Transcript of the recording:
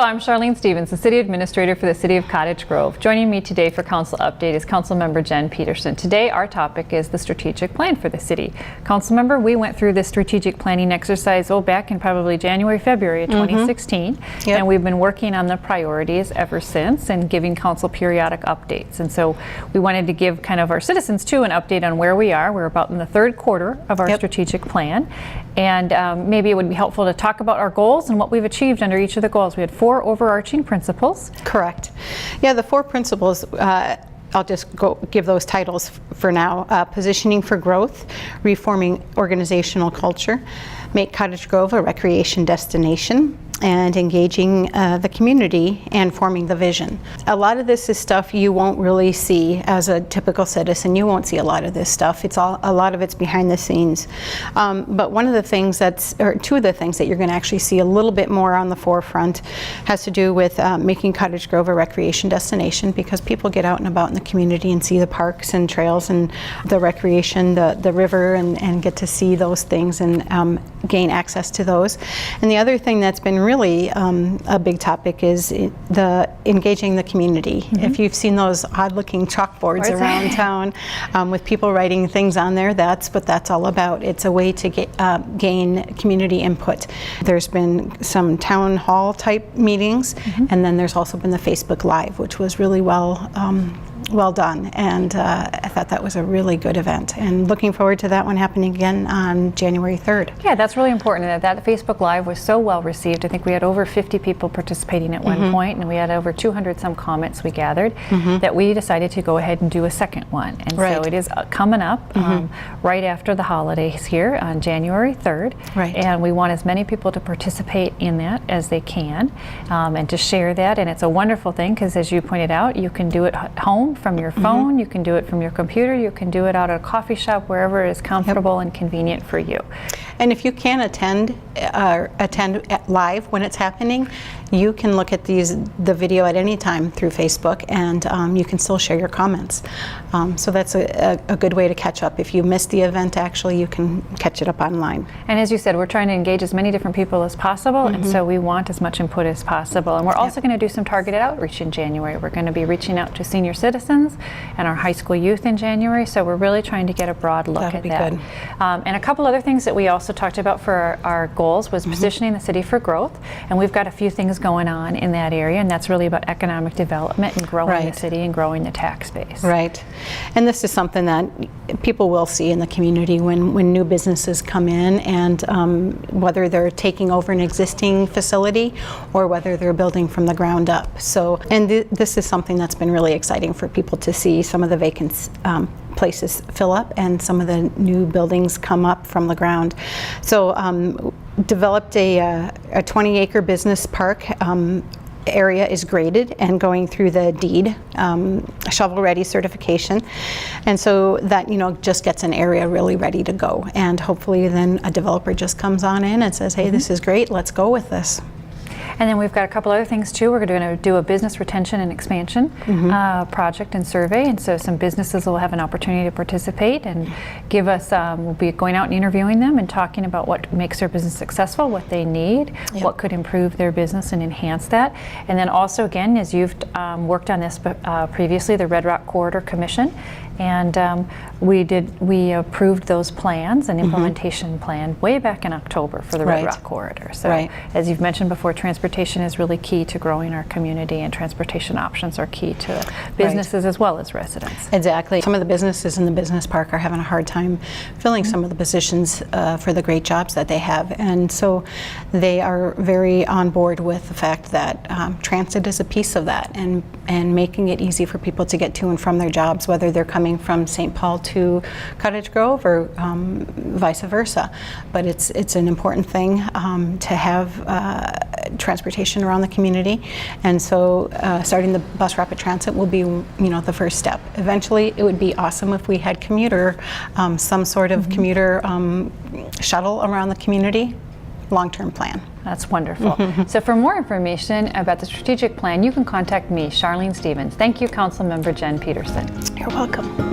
I'm Charlene Stevens, the City Administrator for the City of Cottage Grove. Joining me today for Council Update is Councilmember Jen Peterson. Today our topic is the strategic plan for the city. Councilmember, we went through this strategic planning exercise back in probably January, February of 2016, and we've been working on the priorities ever since and giving council periodic updates. And so we wanted to give kind of our citizens too an update on where we are. We're about in the third quarter of our strategic plan, and maybe it would be helpful to talk about our goals and what we've achieved under each of the goals. We had 4 overarching principles. Correct. Yeah, the 4 principles, I'll just give those titles for now. Positioning for growth, reforming organizational culture, make Cottage Grove a recreation destination, and engaging the community and forming the vision. A lot of this is stuff you won't really see as a typical citizen. You won't see a lot of this stuff. A lot of it's behind the scenes. But one of the things or 2 of the things that you're going to actually see a little bit more on the forefront has to do with making Cottage Grove a recreation destination, because people get out and about in the community and see the parks and trails and the recreation, the river, and get to see those things and gain access to those. And the other thing that's been really a big topic is the engaging the community. If you've seen those odd-looking chalkboards around town with people writing things on there, that's what that's all about. It's a way to gain community input. There's been some town hall type meetings, and then there's also been the Facebook Live, which was really well done, and I thought that was a really good event, and looking forward to that one happening again on January 3rd. Yeah, that's really important. That Facebook Live was so well received. I think we had over 50 people participating at one point, and we had over 200 some comments we gathered, that we decided to go ahead and do a second one. And so it is coming up right after the holidays here on January 3rd, and we want as many people to participate in that as they can, and to share that. And it's a wonderful thing because, as you pointed out, you can do it at home from your phone, you can do it from your computer, you can do it out at a coffee shop, wherever it is comfortable and convenient for you. And if you can attend live when it's happening, you can look at the video at any time through Facebook, and you can still share your comments. So that's a good way to catch up. If you missed the event, actually, you can catch it up online. And as you said, we're trying to engage as many different people as possible, and so we want as much input as possible. And we're also going to do some targeted outreach in January. We're going to be reaching out to senior citizens and our high school youth in January, so we're really trying to get a broad look at that. Good. And a couple other things that we also talked about for our goals was positioning the city for growth, and we've got a few things going on in that area, and that's really about economic development and growing the city and growing the tax base. Right. And this is something that people will see in the community when new businesses come in, and whether they're taking over an existing facility or whether they're building from the ground up. So, and this is something that's been really exciting for people to see some of the vacant places fill up and some of the new buildings come up from the ground. So developed a 20-acre business park. Area is graded and going through the deed shovel-ready certification, and so that just gets an area really ready to go, and hopefully then a developer just comes on in and says, hey, this is great, let's go with this. And then we've got a couple other things too. We're going to do a business retention and expansion project and survey, and so some businesses will have an opportunity to participate and give us, we'll be going out and interviewing them and talking about what makes their business successful, what they need, what could improve their business and enhance that. And then also, again, as you've worked on this previously, the Red Rock Corridor Commission, and we approved those plans and implementation plan way back in October for the Red Rock Corridor. So as you've mentioned before, transportation is really key to growing our community, and transportation options are key to businesses as well as residents. Exactly. Some of the businesses in the business park are having a hard time filling some of the positions for the great jobs that they have, and so they are very on board with the fact that transit is a piece of that, and making it easy for people to get to and from their jobs, whether they're coming from St. Paul to Cottage Grove or vice versa. But it's an important thing to have transportation around the community, and so starting the bus rapid transit will be the first step. Eventually it would be awesome if we had commuter, some sort of commuter shuttle around the community. Long-term plan. That's wonderful. So for more information about the strategic plan, you can contact me, Charlene Stevens. Thank you, Councilmember Jen Peterson. You're welcome.